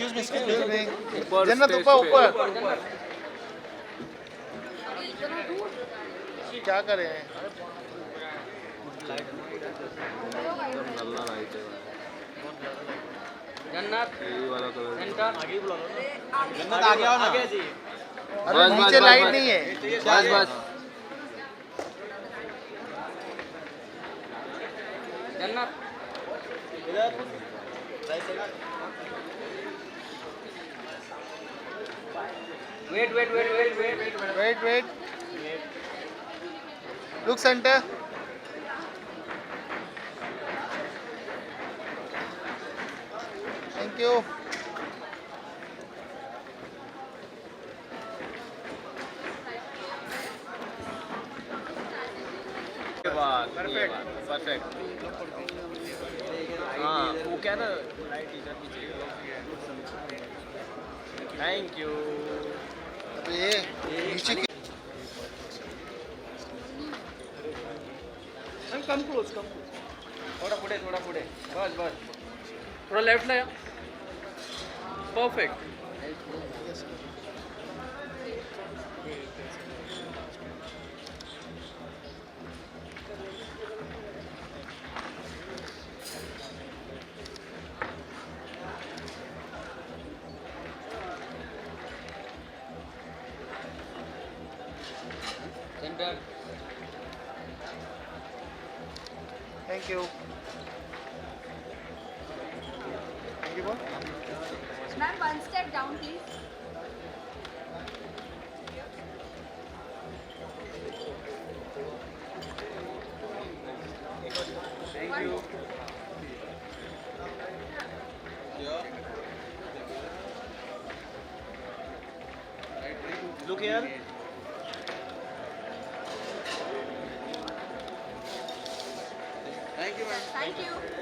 Excuse me जन्नत ऊपर क्या करें जन्नत सेंटर जन्नत आ गया हो ना जी अरे नीचे लाइट नहीं है बस बस जन्नत wait wait wait wait wait wait look centre thank you perfect हाँ वो क्या ना लाइट इधर भी चाहिए थैंक यू अब ये नीचे की कम क्लोज थोड़ा पुढे बस बस थोड़ा लेफ्टला या perfect centre thank you Ma'am, one step down, please. Thank you look here thank you ma'am Thank you.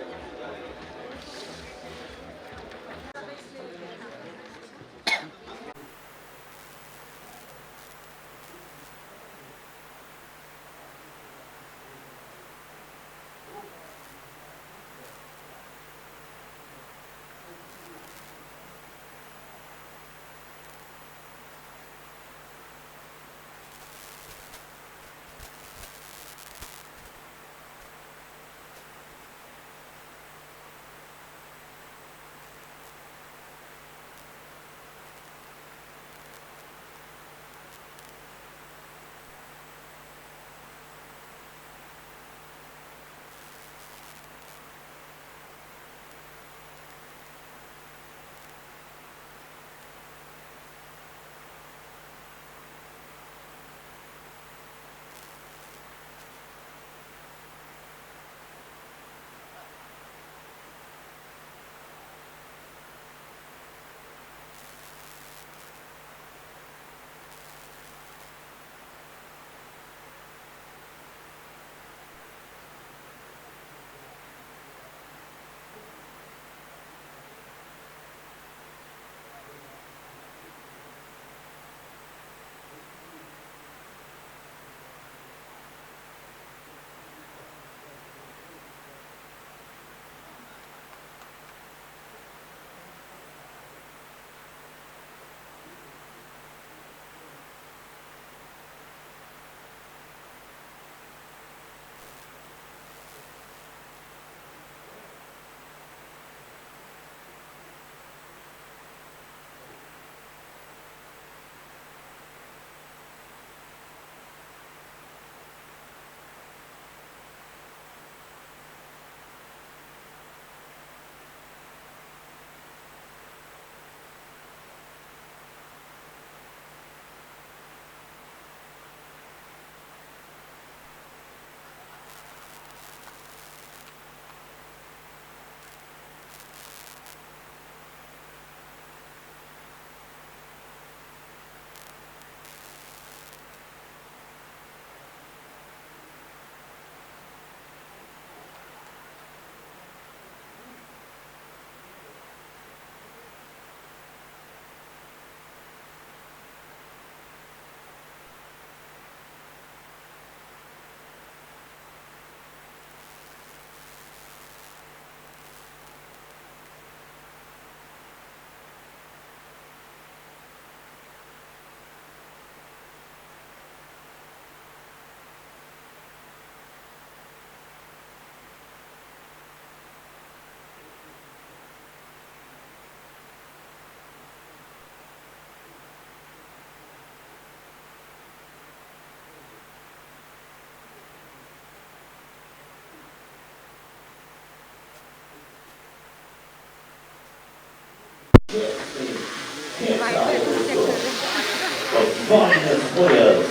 finest players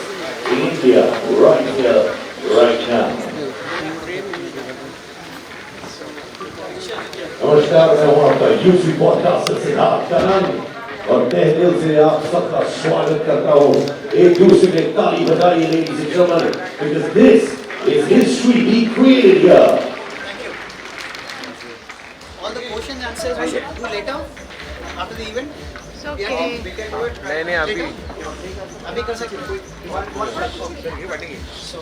in India right here, right now. नमस्कार, मैं हूं आपका यूसी पॉडकास्ट से सिद्धार्थ कनानी और तहे दिल से आप सबका स्वागत करता हूं। एक दूसरे में ताली बजाइए ladies and gentlemen, because this is history being created here. All the question answers we should do later after the event. It's okay. We can do it. नहीं अभी अभी कर सकते हैं. One. So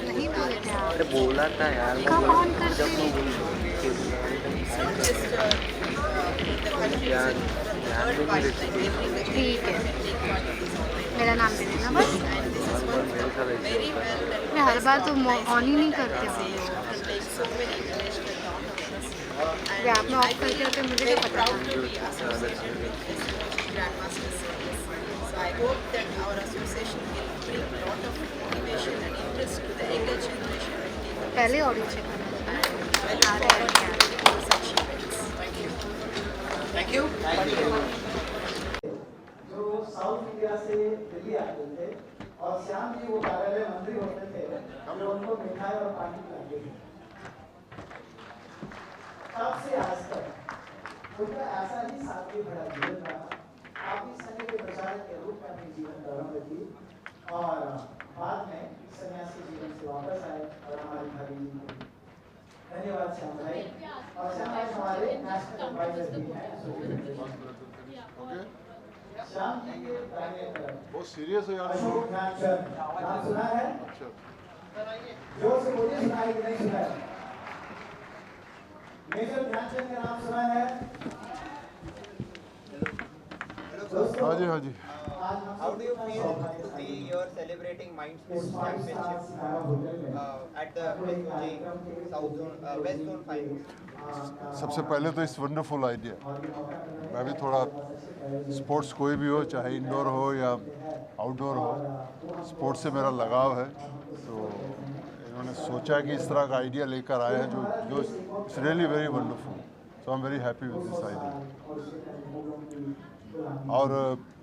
नहीं बोले थे आप. अरे बोला था यार कम ऑन कर दे. ठीक है. मेरा नाम दे देना बस. मैं हर बार तो ऑन ही नहीं करते हूँ. आप में ऑफ करके होते मुझे क्या पता था. So I hope that our association will bring a lot of motivation and interest to the younger generation and give them पहले ऑडियो चेक करना. I look forward to such events. Thank you. thank you. जो south India से दिल्ली आते थे और श्याम जी वो कार्यालय मंत्री होते थे, जो उनको मिठाई और पानी पिलाते थे. तब से आज तक उनका ऐसा ही सादगी भरा जीवन रहा. आप इस संघ के प्रचारक के रूप में अपने जीवन प्रारंभ की और बाद में सन्यासी जीवन से वापस आए और हमारी भाभी जी को धन्यवाद श्याम भाई. और श्याम भाई हमारे नेशनल एडवाइजर भी हैं. श्याम जी के दाहिने तरफ बहुत सीरियस है यार. अशोक ध्यानचंद नाम सुना है? जोर से बोलिए, सुना है कि नहीं सुना है? मेजर ध्यानचंद का नाम सुना है? हाँ जी हाँ जी. How do you feel to see you're celebrating Mindspace Championship at the SOG South Zone West Zone Finals? सबसे पहले तो इस वंडरफुल आइडिया. मैं भी थोड़ा स्पोर्ट्स कोई भी हो, चाहे इंडोर हो या आउटडोर हो, स्पोर्ट्स से मेरा लगाव है. तो इन्होंने सोचा कि इस तरह का आइडिया लेकर आए हैं जो it's really very wonderful. So I am very happy with this idea. और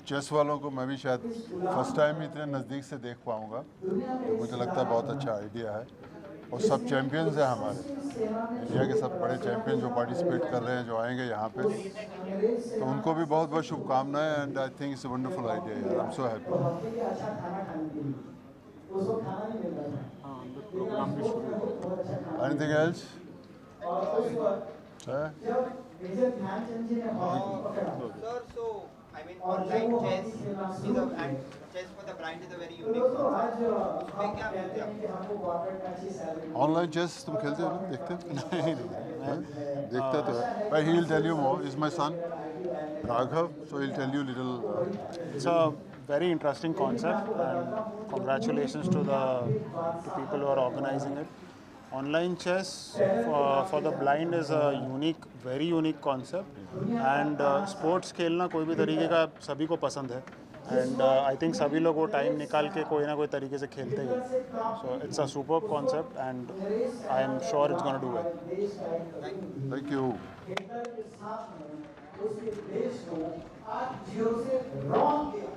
चेस वालों को मैं भी शायद फर्स्ट टाइम ही इतने नज़दीक से देख पाऊँगा. तो मुझे लगता है बहुत अच्छा आइडिया है. और सब चैम्पियंस हैं हमारे इंडिया के, सब बड़े चैम्पियन जो पार्टिसिपेट कर रहे हैं, जो आएंगे यहाँ पे, तो उनको भी बहुत बहुत शुभकामनाएं. And I think it's a wonderful idea यार. I am so happy. Anything else? Sir, so I mean, online chess is a and chess for the blind is a very unique concept. उसमें क्या मिलते हैं? Online chess तुम खेलते हो ना, देखते हो? नहीं देखता तो है, but he will tell you more. Is my son Raghav, so he'll tell you little. It's a very interesting concept, and congratulations to the people who are organizing it. Online chess for the blind is a unique, very unique concept, and sports खेलना कोई भी तरीके का सभी को पसंद है, and I think सभी लोग वो टाइम निकाल के कोई ना कोई तरीके से खेलते ही हैं. So it's a superb concept, and I am sure it's going to do well. Thank you. उसके देश को 8-0 से रॉन्ग किया.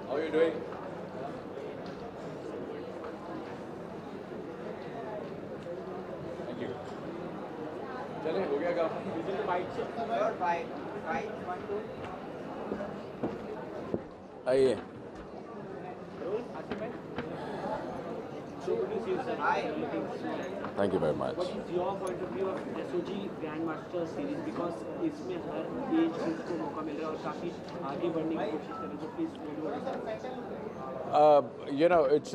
How are you doing? Thank you. चले हो गया काम. Your fight 1-2. आइए. Hi. Thank you very much. What is your point of view of SOG Grandmaster Series? Because इसमें हर एज ग्रुप को मौका मिल रहा है और काफ़ी आगे बढ़ने की कोशिश कर रहे हैं. तो प्लीज You know, it's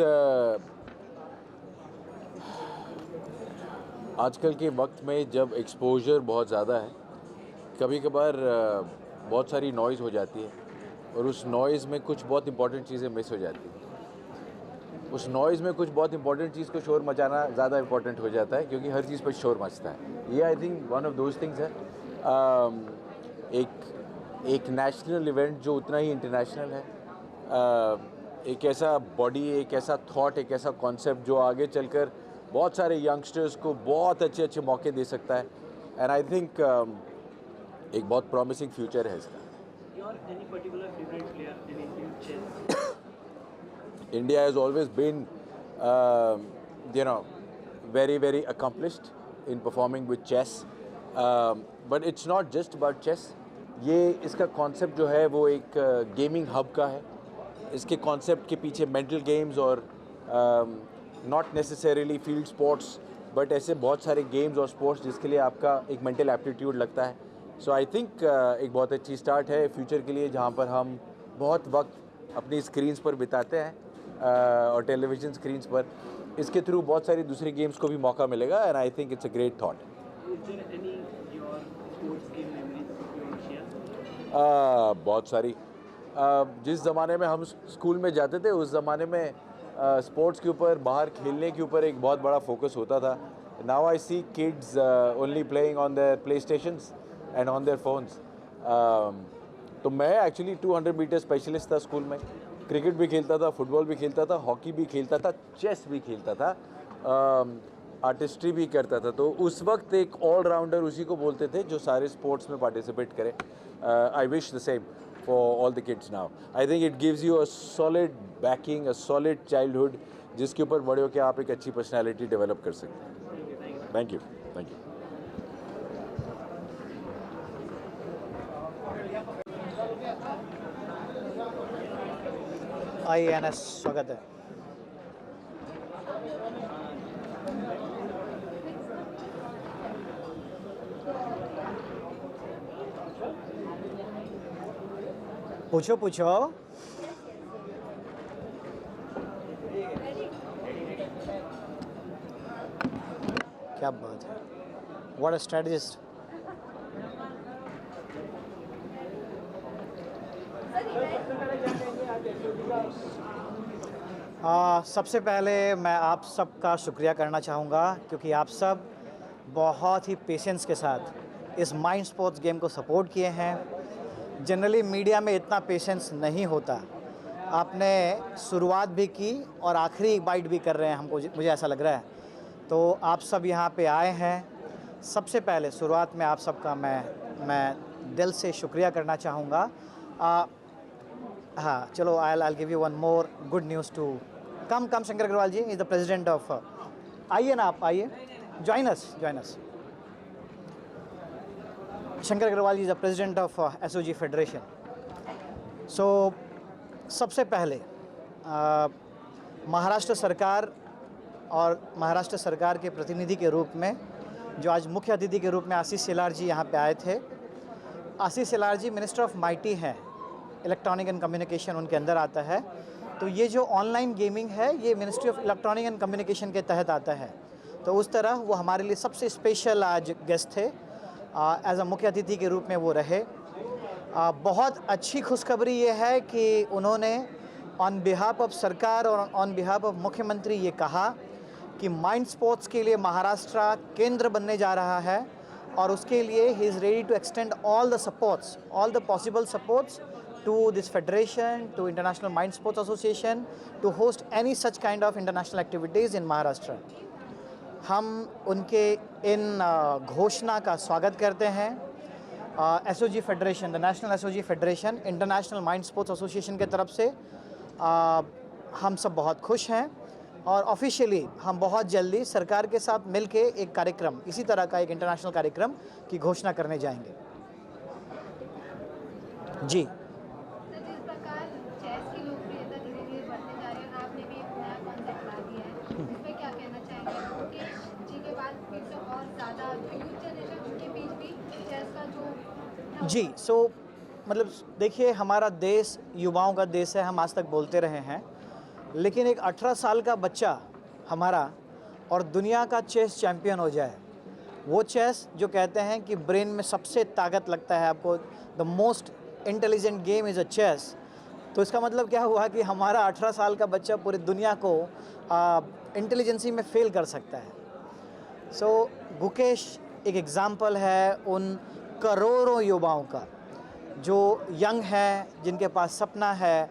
आजकल के वक्त में जब एक्सपोजर बहुत ज़्यादा है, कभी कभार बहुत सारी नॉइज़ हो जाती है और उस नॉइज़ में कुछ बहुत इंपॉर्टेंट चीज़ें मिस हो जाती हैं. उस नॉइज़ में कुछ बहुत इंपॉर्टेंट चीज़ को शोर मचाना ज़्यादा इंपॉर्टेंट हो जाता है, क्योंकि हर चीज़ पर शोर मचता है. ये I think one of those things है. एक नेशनल इवेंट जो उतना ही इंटरनेशनल है, एक ऐसा बॉडी, एक ऐसा थॉट, एक ऐसा कॉन्सेप्ट जो आगे चलकर बहुत सारे यंगस्टर्स को बहुत अच्छे अच्छे मौके दे सकता है. एंड आई थिंक एक बहुत प्रॉमिसिंग फ्यूचर है इसका. Your any particular favorite player in chess? India has always been, very, very accomplished in performing with chess. But it's not just about chess. ये इसका कॉन्सेप्ट जो है वो एक गेमिंग हब का है. इसके कॉन्सेप्ट के पीछे मेंटल गेम्स और not necessarily field sports, but ऐसे बहुत सारे गेम्स और स्पोर्ट्स जिसके लिए आपका एक मेंटल एप्टीट्यूड लगता है. सो आई थिंक एक बहुत अच्छी स्टार्ट है फ्यूचर के लिए, जहाँ पर हम बहुत वक्त अपनी स्क्रीन्स पर बिताते हैं और टेलीविज़न स्क्रीन्स पर. इसके थ्रू बहुत सारी दूसरी गेम्स को भी मौका मिलेगा, and I think it's a great thought. बहुत सारी. जिस ज़माने में हम स्कूल में जाते थे उस ज़माने में स्पोर्ट्स के ऊपर, बाहर खेलने के ऊपर एक बहुत बड़ा फोकस होता था. Now I see kids only playing on their play stations and on their phones. तो मैं एक्चुअली 200 मीटर स्पेशलिस्ट था स्कूल में. क्रिकेट भी खेलता था, फुटबॉल भी खेलता था, हॉकी भी खेलता था, चेस भी खेलता था, आर्टिस्ट्री भी करता था. तो उस वक्त एक ऑलराउंडर उसी को बोलते थे जो सारे स्पोर्ट्स में पार्टिसिपेट करे. I wish the same for all the kids now. I think it gives you a solid backing, a solid childhood, जिसके ऊपर बड़े होकर आप एक अच्छी पर्सनालिटी डेवलप कर सकते हैं. Thank you. Thank you. IANS स्वागत है. पूछो पूछो. क्या बात है. What a strategist. सबसे पहले मैं आप सबका शुक्रिया करना चाहूँगा, क्योंकि आप सब बहुत ही पेशेंस के साथ इस माइंड स्पोर्ट्स गेम को सपोर्ट किए हैं. जनरली मीडिया में इतना पेशेंस नहीं होता. आपने शुरुआत भी की और आखिरी बाइट भी कर रहे हैं हमको, मुझे ऐसा लग रहा है. तो आप सब यहाँ पे आए हैं. सबसे पहले शुरुआत में आप सबका मैं दिल से शुक्रिया करना चाहूँगा. हाँ चलो, I'll give you one more good news to come Shankar Agrawal ji is the president of आइए ना, आप आइए, join us. Shankar Agarwal is the president of SOG Federation. So सबसे पहले महाराष्ट्र सरकार और महाराष्ट्र सरकार के प्रतिनिधि के रूप में जो आज मुख्य अतिथि के रूप में आशीष शेलार जी यहाँ पे आए थे। आशीष शेलार जी मिनिस्टर ऑफ माइटी हैं, इलेक्ट्रॉनिक एंड कम्युनिकेशन उनके अंदर आता है। तो ये जो ऑनलाइन गेमिंग है ये ministry of electronic and communication के तहत आता है। तो उस तरह वो हमारे लिए सबसे स्पेशल आज गेस्ट थे, एज अ मुख्य अतिथि के रूप में वो रहे। बहुत अच्छी खुशखबरी ये है कि उन्होंने ऑन बिहाफ ऑफ सरकार और ऑन बिहाफ ऑफ मुख्यमंत्री ये कहा कि माइंड स्पोर्ट्स के लिए महाराष्ट्र केंद्र बनने जा रहा है और उसके लिए ही is ready to extend all the supports, all the possible supports to this federation, to International Mind Sports Association, to host any such kind of international activities in Maharashtra. हम उनके इन घोषणा का स्वागत करते हैं। SOG federation, the national SOG federation, international mind sports association के तरफ से हम सब बहुत खुश हैं और ऑफिशियली हम बहुत जल्दी सरकार के साथ मिलके एक कार्यक्रम, इसी तरह का एक इंटरनेशनल कार्यक्रम की घोषणा करने जाएंगे। जी जी मतलब देखिए, हमारा देश युवाओं का देश है, हम आज तक बोलते रहे हैं, लेकिन एक 18 साल का बच्चा हमारा और दुनिया का चेस चैम्पियन हो जाए, वो चेस जो कहते हैं कि ब्रेन में सबसे ताकत लगता है आपको, the most intelligent game is a chess. तो इसका मतलब क्या हुआ कि हमारा 18 साल का बच्चा पूरी दुनिया को इंटेलिजेंसी में फेल कर सकता है। सो गुकेश एक एग्ज़ाम्पल है उन करोड़ों युवाओं का जो यंग हैं, जिनके पास सपना है,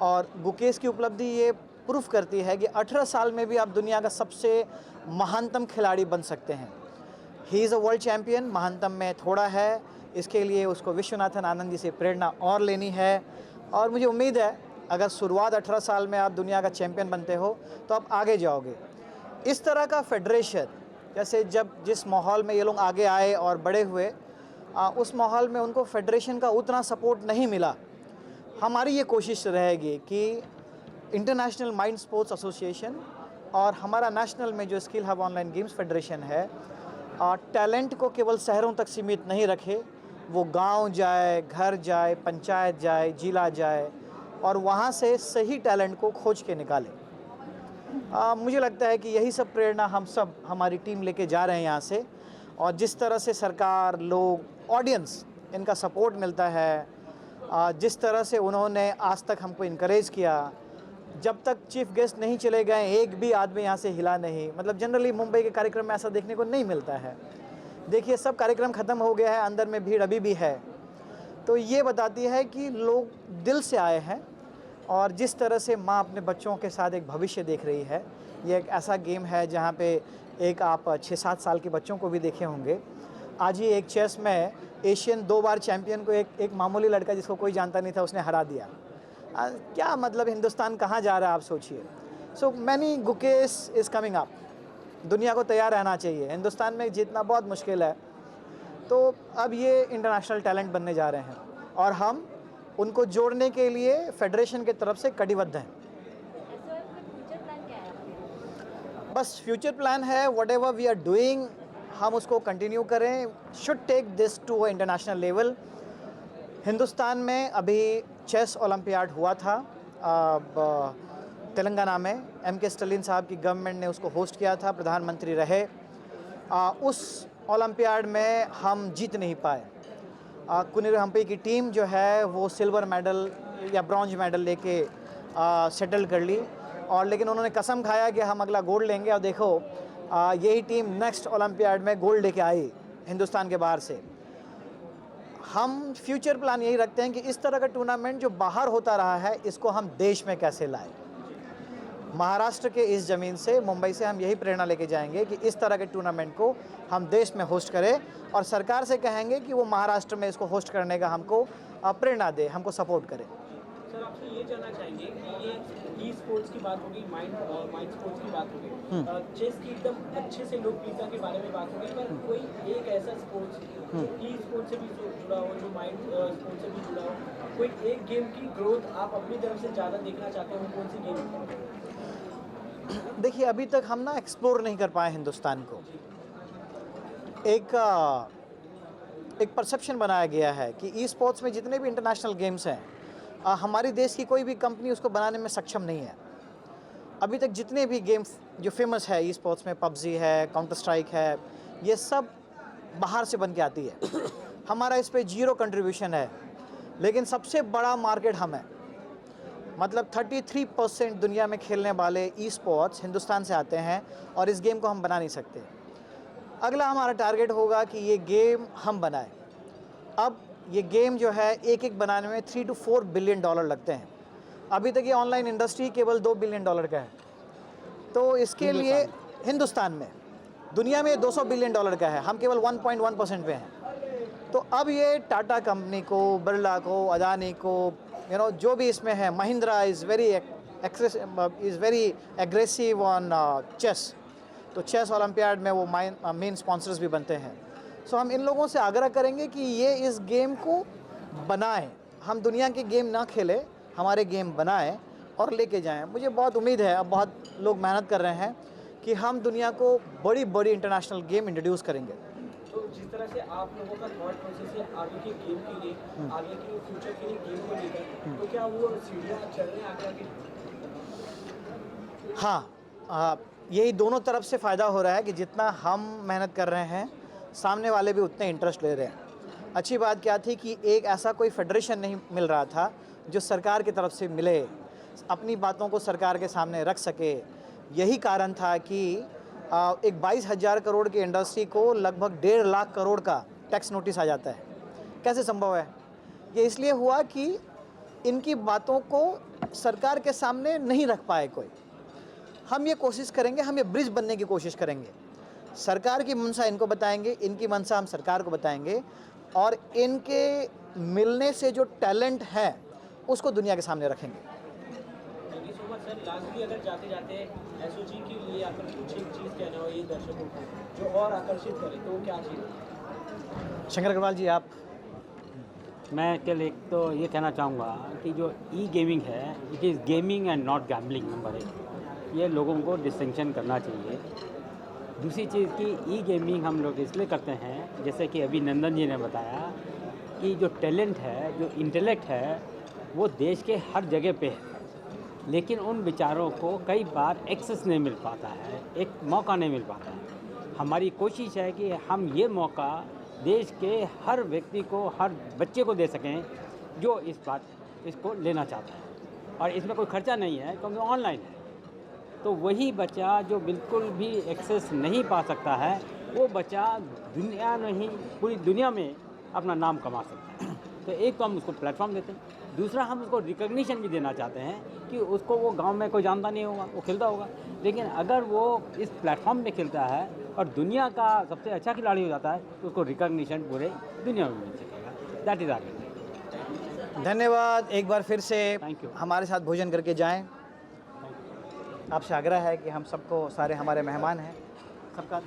और गुकेश की उपलब्धि ये प्रूफ करती है कि 18 साल में भी आप दुनिया का सबसे महानतम खिलाड़ी बन सकते हैं। He is a world champion, महानतम में थोड़ा है, इसके लिए उसको विश्वनाथन आनंद जी से प्रेरणा और लेनी है। और मुझे उम्मीद है अगर शुरुआत 18 साल में आप दुनिया का चैम्पियन बनते हो तो आप आगे जाओगे। इस तरह का फेडरेशन, जैसे जिस माहौल में ये लोग आगे आए और बड़े हुए, उस माहौल में उनको फेडरेशन का उतना सपोर्ट नहीं मिला। हमारी ये कोशिश रहेगी कि इंटरनेशनल माइंड स्पोर्ट्स एसोसिएशन और हमारा नेशनल में जो skill hub online games federation है, टैलेंट को केवल शहरों तक सीमित नहीं रखे, वो गांव जाए, घर जाए, पंचायत जाए, जिला जाए और वहाँ से सही टैलेंट को खोज के निकाले। मुझे लगता है कि यही सब प्रेरणा हम सब, हमारी टीम लेके जा रहे हैं यहाँ से। और जिस तरह से सरकार, लोग, ऑडियंस, इनका सपोर्ट मिलता है, जिस तरह से उन्होंने आज तक हमको इनकरेज किया, जब तक चीफ गेस्ट नहीं चले गए एक भी आदमी यहाँ से हिला नहीं। मतलब जनरली मुंबई के कार्यक्रम में ऐसा देखने को नहीं मिलता है। देखिए, सब कार्यक्रम ख़त्म हो गया है, अंदर में भीड़ अभी भी है। तो ये बताती है कि लोग दिल से आए हैं और जिस तरह से माँ अपने बच्चों के साथ एक भविष्य देख रही है। ये एक ऐसा गेम है जहाँ पे एक आप 6-7 साल के बच्चों को भी देखे होंगे। आज ही एक चेस में एशियन 2 बार चैंपियन को एक मामूली लड़का जिसको कोई जानता नहीं था उसने हरा दिया। क्या मतलब हिंदुस्तान कहाँ जा रहा है आप सोचिए। So many Gukesh is coming up. दुनिया को तैयार रहना चाहिए, हिंदुस्तान में जीतना बहुत मुश्किल है। तो अब ये इंटरनेशनल टैलेंट बनने जा रहे हैं और हम उनको जोड़ने के लिए फेडरेशन की तरफ से कटिबद्ध हैं। बस फ्यूचर प्लान है, whatever we are doing हम उसको कंटिन्यू करें, should take this to international level. Hindustan में अभी चेस ओलंपियाड हुआ था तेलंगाना में, MK स्टालिन साहब की गवर्नमेंट ने उसको होस्ट किया था, प्रधानमंत्री रहे। उस ओलंपियाड में हम जीत नहीं पाए। कुनीर हम्पी की टीम जो है वो सिल्वर मेडल या ब्रॉन्ज मेडल लेके सेटल कर ली, और लेकिन उन्होंने कसम खाया कि हम अगला गोल्ड लेंगे। और देखो यही टीम नेक्स्ट ओलंपियाड में गोल्ड लेके आई हिंदुस्तान के बाहर से। हम फ्यूचर प्लान यही रखते हैं कि इस तरह का टूर्नामेंट जो बाहर होता रहा है इसको हम देश में कैसे लाएं। महाराष्ट्र के इस ज़मीन से, मुंबई से हम यही प्रेरणा लेके जाएंगे कि इस तरह के टूर्नामेंट को हम देश में होस्ट करें और सरकार से कहेंगे कि वो महाराष्ट्र में इसको होस्ट करने का हमको प्रेरणा दे, हमको सपोर्ट करे। सर आपसे ये जानना चाहेंगे कि ये ई स्पोर्ट्स की बात होगी, माइंड स्पोर्ट्स की बात होगी, चेस की एकदम अच्छे से लोकप्रियता के बारे में बात होगी, पर कोई एक ऐसा स्पोर्ट्स जो ई स्पोर्ट्स से भी जुड़ा हो, जो माइंड स्पोर्ट्स से भी जुड़ा हो, कोई एक गेम की ग्रोथ आप अपनी तरफ से ज़्यादा देखना चाहते हो, कौन सी गेम? देखिए, अभी तक हम ना एक्सप्लोर नहीं कर पाए हिंदुस्तान को। एक परसेप्शन बनाया गया है कि ई स्पोर्ट्स में जितने भी इंटरनेशनल गेम्स हैं, हमारी देश की कोई भी कंपनी उसको बनाने में सक्षम नहीं है। अभी तक जितने भी गेम जो फेमस है ई स्पोर्ट्स में, पबजी है, काउंटर स्ट्राइक है, ये सब बाहर से बन के आती है। हमारा इस पे 0 कंट्रीब्यूशन है, लेकिन सबसे बड़ा मार्केट हम है। मतलब 33% दुनिया में खेलने वाले ई स्पोर्ट्स हिंदुस्तान से आते हैं और इस गेम को हम बना नहीं सकते। अगला हमारा टारगेट होगा कि ये गेम हम बनाएं। अब ये गेम जो है एक बनाने में $3 to $4 बिलियन लगते हैं। अभी तक ये ऑनलाइन इंडस्ट्री केवल $2 बिलियन का है। तो इसके लिए हिंदुस्तान में, दुनिया में $200 बिलियन का है, हम केवल 1.1% पे हैं। तो अब ये टाटा कंपनी को, बिरला को, अदानी को, जो भी इसमें है, Mahindra is very aggressive on chess. तो चेस ओलंपियाड में वो मेन स्पॉन्सर्स भी बनते हैं। सो हम इन लोगों से आग्रह करेंगे कि ये इस गेम को बनाएं। हम दुनिया के गेम ना खेलें, हमारे गेम बनाएं और लेके जाएं। मुझे बहुत उम्मीद है, अब बहुत लोग मेहनत कर रहे हैं कि हम दुनिया को बड़ी बड़ी इंटरनेशनल गेम इंट्रोड्यूस करेंगे। तो जिस तरह से आप लोगों का थॉट प्रोसेस है आगे के गेम के लिए, आगे के फ्यूचर के लिए गेम को लेकर, तो क्या वो सीढ़ियाँ चल रहे हैं आगे? हाँ, यही दोनों तरफ से फ़ायदा हो रहा है कि जितना हम मेहनत कर रहे हैं, सामने वाले भी उतने इंटरेस्ट ले रहे हैं। अच्छी बात क्या थी कि एक ऐसा कोई फेडरेशन नहीं मिल रहा था जो सरकार की तरफ से मिले, अपनी बातों को सरकार के सामने रख सके। यही कारण था कि एक 22,000 करोड़ की इंडस्ट्री को लगभग 1.5 लाख करोड़ का टैक्स नोटिस आ जाता है। कैसे संभव है? ये इसलिए हुआ कि इनकी बातों को सरकार के सामने नहीं रख पाए कोई। हम ये कोशिश करेंगे, हम ये ब्रिज बनने की कोशिश करेंगे। सरकार की मंशा इनको बताएंगे, इनकी मंशा हम सरकार को बताएंगे, और इनके मिलने से जो टैलेंट है उसको दुनिया के सामने रखेंगे। सर लास्टली अगर जाते जाते एसओजी के लिए अगर कुछ एक चीज़ कहना हो ये दर्शकों को जो और आकर्षित करे, तो क्या चीज़? शंकर अग्रवाल जी, आप। मैं केवल एक तो ये कहना चाहूँगा कि जो ई गेमिंग है, it is gaming and not gambling. Number 1, ये लोगों को डिस्टिंक्शन करना चाहिए। दूसरी चीज़ की ई गेमिंग हम लोग इसलिए करते हैं, जैसे कि अभी नंदन जी ने बताया कि जो टैलेंट है, जो इंटेलेक्ट है, वो देश के हर जगह पे है, लेकिन उन विचारों को कई बार एक्सेस नहीं मिल पाता है, एक मौका नहीं मिल पाता है। हमारी कोशिश है कि हम ये मौका देश के हर व्यक्ति को, हर बच्चे को दे सकें जो इसको लेना चाहता है। और इसमें कोई खर्चा नहीं है क्योंकि ऑनलाइन है। तो वही बच्चा जो बिल्कुल भी एक्सेस नहीं पा सकता है, वो बच्चा दुनिया में ही, पूरी दुनिया में अपना नाम कमा सकता है। तो एक तो हम उसको प्लेटफॉर्म देते हैं, दूसरा हम उसको रिकग्निशन भी देना चाहते हैं कि उसको वो गांव में कोई जानता नहीं होगा, वो खेलता होगा, लेकिन अगर वो इस प्लेटफॉर्म पे खेलता है और दुनिया का सबसे अच्छा खिलाड़ी हो जाता है, तो उसको रिकग्निशन पूरे दुनिया में मिल सकेगा। That is our. धन्यवाद। एक बार फिर से हमारे साथ भोजन करके जाएं। आपसे आग्रह है कि हम सबको, सारे हमारे मेहमान हैं, सबका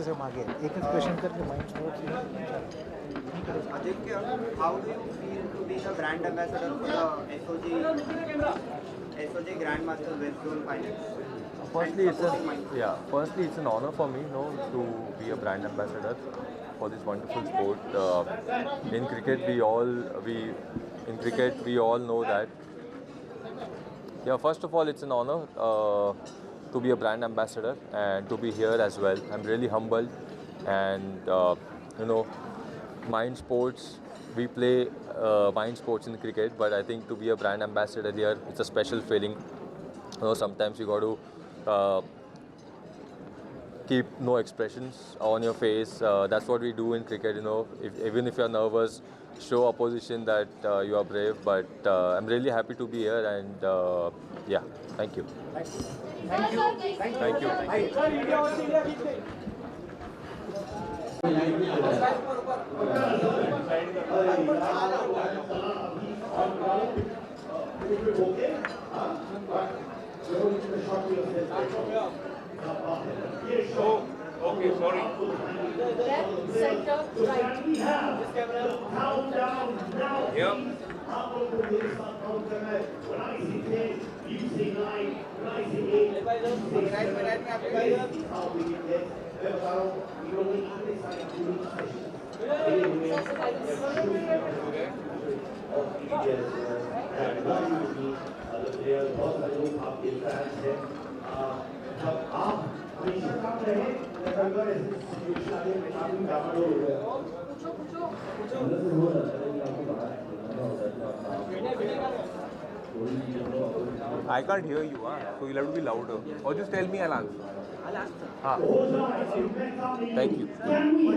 से मांगे एक क्वेश्चन करके mind Aditya, how do you feel to be the brand ambassador for the SOG Grandmaster West Zone Finals? Firstly, it's an honor for me, to be a brand ambassador for this wonderful sport. In cricket, we all know that. Yeah, first of all, it's an honor to be a brand ambassador and to be here as well. I'm really humbled, and Mind Sports. We play Mind Sports in cricket, but I think to be a brand ambassador here, it's a special feeling. Sometimes you got to keep no expressions on your face. That's what we do in cricket. Even if you're nervous, show opposition that you are brave. But I'm really happy to be here, and thank you. Thank you. Okay, sorry. Left, center, right. I can't hear you, so you'll have to be louder. Or just tell me, I'll answer. I'll ask them. Thank you. What do you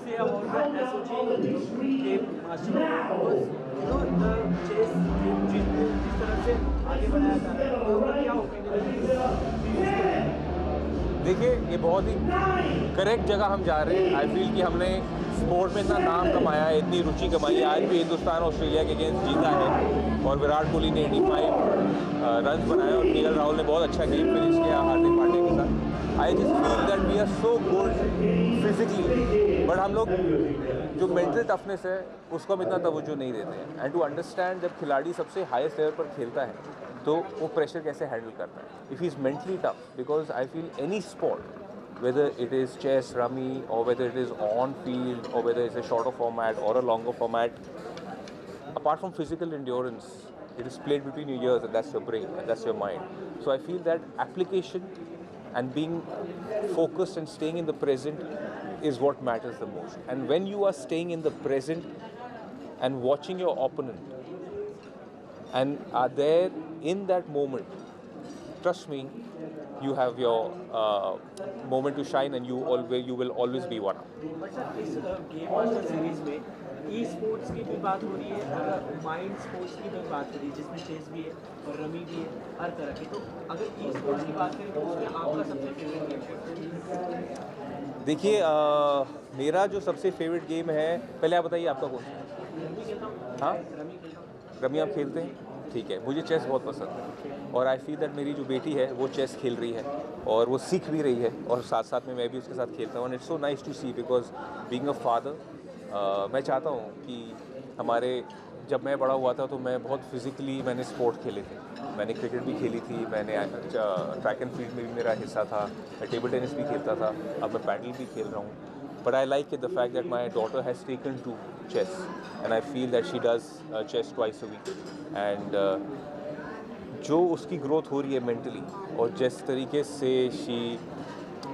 say about the SOG game master? Because the chess game जिस तरह से आगे बढ़ाया जा रहा है, तो क्या ओपिनियन है? देखिए, ये बहुत ही करेक्ट जगह हम जा रहे हैं. आई फील कि हमने स्पोर्ट में इतना नाम कमाया है, इतनी रुचि कमाई है. आज भी हिंदुस्तान ऑस्ट्रेलिया के अगेंस्ट जीता है और विराट कोहली ने 85 रन बनाए और केएल राहुल ने बहुत अच्छा गेम फिनिश किया हार्दिक पांड्या के साथ. I just feel that we are so good physically, but हम लोग जो मेंटल टफनेस है उसको हम इतना तवज्जो नहीं देते हैं. एंड टू अंडरस्टैंड, जब खिलाड़ी सबसे हाईएस्ट लेवल पर खेलता है तो वो प्रेशर कैसे हैंडल करता है. If he is mentally tough, because I feel any sport, whether it is chess, rummy, or whether it is on field, or whether it's a shorter format or a longer format, apart from physical endurance, it is played between your ears, and that's your brain, and that's your mind. So I feel that application and being focused and staying in the present is what matters the most. And when you are staying in the present and watching your opponent and are there in that moment, trust me, you have your moment to shine, and you will always be one. But sir, इस game master series में e sports की भी बात हो रही है, अगर mind sports की भी बात हो रही है, जिसमें चेस भी है और रमी भी है, हर तरह की. तो अगर ई स्पोर्ट्स की बात करें तो उसमें आपका सबसे फेवरेट गेम? देखिए, मेरा जो सबसे फेवरेट गेम है, पहले आप बताइए आपका कौन सा है? रमी खेलता हूँ. हाँ, रमी खेलता हूँ. रमी आप खेलते हैं? ठीक है. मुझे चेस बहुत पसंद है और आई फील दैट मेरी जो बेटी है वो चेस खेल रही है और वो सीख भी रही है और साथ साथ में मैं भी उसके साथ खेलता हूँ. And it's so nice to see, because being a father, मैं चाहता हूँ कि जब मैं बड़ा हुआ था तो मैं बहुत फिजिकली मैंने स्पोर्ट खेले थे. मैंने क्रिकेट भी खेली थी, मैंने ट्रैक एंड फील्ड में भी मेरा हिस्सा था, मैं टेबल टेनिस भी खेलता था, अब मैं पैडल भी खेल रहा हूँ. But I like it, the fact that my daughter has taken to chess, and I feel that she does chess twice a week. And जो उसकी growth हो रही है mentally, और जिस तरीके से she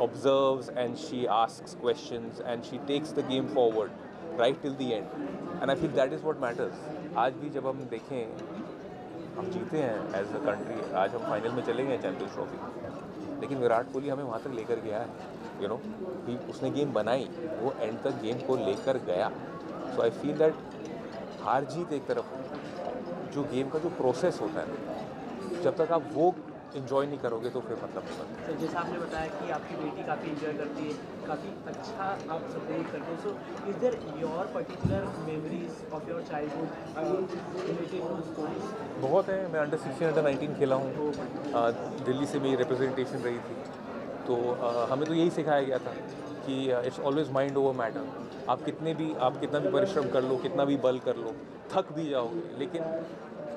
observes and she asks questions and she takes the game forward right till the end, and I feel that is what matters. आज भी जब हम देखें, हम जीते हैं एज अ कंट्री, आज हम फाइनल में चले गए चैंपियंस ट्रॉफी, लेकिन विराट कोहली हमें वहाँ तक लेकर गया है, यू नो, उसने गेम बनाई, वो एंड तक गेम को लेकर गया. सो आई फील दैट हार जीत एक तरफ, जो गेम का जो प्रोसेस होता है, जब तक आप वो इन्जॉय नहीं करोगे तो फिर मतलब नहीं बनता. तो जैसा आपने बताया कि आपकी बेटी काफ़ी इन्जॉय करती है, काफ़ी अच्छा आप सपोर्ट करते हैं, so is there your particular memories of your childhood related to sports? बहुत है. मैं अंडर 16 अंडर 19 खेला हूँ, दिल्ली से मेरी रिप्रेजेंटेशन रही थी, तो हमें तो यही सिखाया गया था कि it's always mind over matter. आप कितना भी परिश्रम कर लो, कितना भी बल कर लो, थक भी जाओगे, लेकिन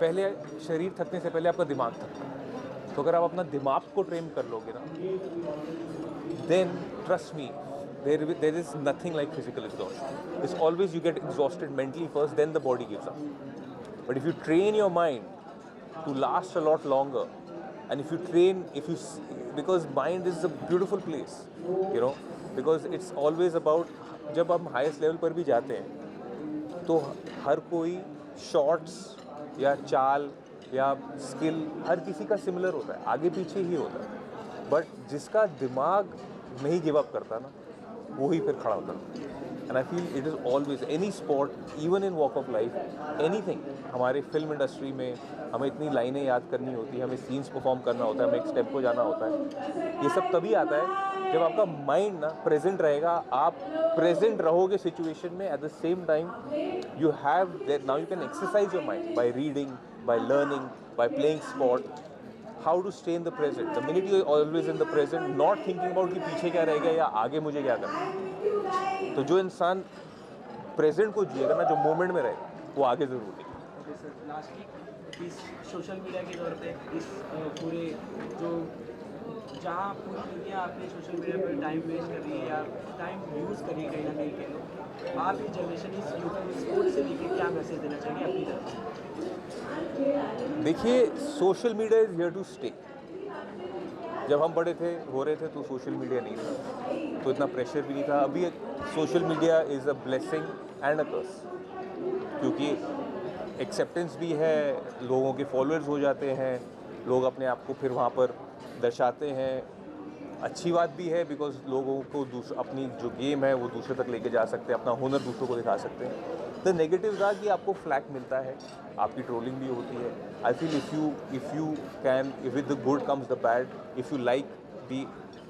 पहले शरीर थकने से पहले आपका दिमाग थकता है. तो अगर आप अपना दिमाग को ट्रेन कर लोगे ना, then trust me, there is nothing like physical exhaustion. It's always you get exhausted mentally first, then the body gives up. But if you train your mind to last a lot longer, and because mind is a beautiful place, you know, because it's always about, जब हम highest level पर भी जाते हैं तो हर कोई shots या चाल या स्किल हर किसी का सिमिलर होता है, आगे पीछे ही होता है, बट जिसका दिमाग नहीं गिव अप करता ना, वो ही फिर खड़ा होता है. And I feel it is always any sport, even in walk of life, anything. हमारे फिल्म इंडस्ट्री में हमें इतनी लाइनें याद करनी होती है, हमें सीन्स परफॉर्म करना होता है, हमें एक स्टेप को जाना होता है. ये सब तभी आता है जब आपका माइंड ना प्रेजेंट रहेगा, आप प्रेजेंट रहोगे सिचुएशन में. At the same time you have that, now you can exercise your mind by reading, by learning, by playing sport, how to stay in the present. The minute you are always in the present, not thinking about कि पीछे क्या रहेगा या आगे मुझे क्या करना है. तो जो इंसान प्रेजेंट को जिएगा ना, जो मोमेंट में रहेगा, वो आगे ज़रूर देगा. ओके सर, लास्टली इस सोशल मीडिया के दौर पे, इस पूरे जो जहाँ पूरी दुनिया अपने सोशल मीडिया पर टाइम वेस्ट कर रही है या टाइम यूज़ कर रही है कहीं ना कहीं के लोग, आप इस जनरेशन इस यूथ स्पोर्ट्स से लेकर क्या मैसेज देना चाहिए अपनी तरफ से? देखिए, social media is here to stay. जब हम बड़े थे, हो रहे थे, तो सोशल मीडिया नहीं था, तो इतना प्रेशर भी नहीं था. अभी social media is a blessing and a curse, क्योंकि एक्सेप्टेंस भी है, लोगों के फॉलोअर्स हो जाते हैं, लोग अपने आप को फिर वहाँ पर दर्शाते हैं. अच्छी बात भी है, बिकॉज लोगों को अपनी जो गेम है वो दूसरे तक लेके जा सकते हैं, अपना हुनर दूसरों को दिखा सकते हैं. द नेगेटिव था कि आपको फ्लैक मिलता है, आपकी ट्रोलिंग भी होती है. I feel if you can, with the good comes the bad. If you like the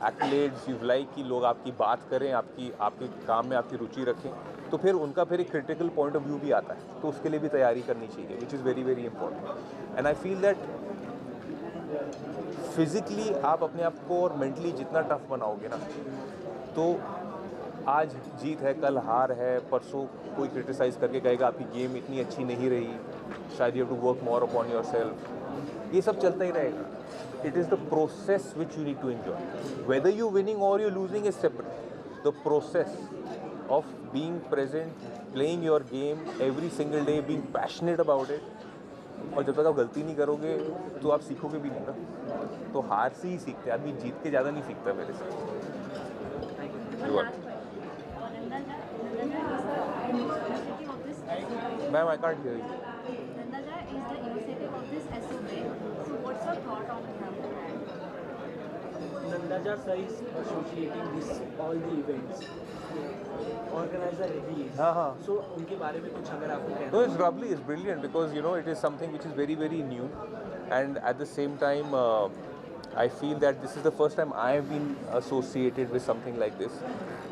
accolades, you like कि लोग आपकी बात करें, आपके काम में आपकी रुचि रखें, तो फिर उनका फिर एक क्रिटिकल पॉइंट ऑफ व्यू भी आता है, तो उसके लिए भी तैयारी करनी चाहिए, which is very very important. And I feel that physically आप अपने आप को और मेंटली जितना टफ बनाओगे ना, तो आज जीत है, कल हार है, परसों कोई क्रिटिसाइज़ करके कहेगा आपकी गेम इतनी अच्छी नहीं रही, शायद you have to work more upon yourself. ये सब चलता ही रहेगा. It is the process which you need to enjoy. Whether you winning or you losing is separate. The process of being present, playing your game every single day, being passionate about it. और जब तक आप गलती नहीं करोगे तो आप सीखोगे भी नहीं ना. तो हार से ही सीखते, आदमी जीत के ज़्यादा नहीं सीखता मेरे से. Ma'am, I can't hear you. Nandaja sir is associating all the events. Organizer he is. So उनके बारे में कुछ अगर आपको कहना. No, it's lovely, it's brilliant, because you know it is something which is very very new, and at the same time I feel that this is the first time I have been associated with something like this.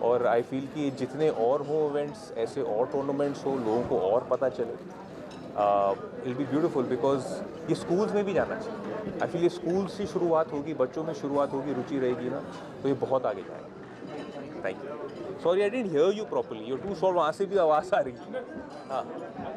और I feel कि जितने और हो events, ऐसे और tournaments हो, लोगों को और पता चले, it'll be beautiful, because ये schools में भी जाना चाहिए. I feel ये schools से शुरुआत होगी, बच्चों में शुरुआत होगी, रुचि रहेगी ना, तो ये बहुत आगे जाएगा. Thank you. Sorry, I didn't hear you properly. You're too short. वहाँ से भी आवाज़ आ रही है. हाँ.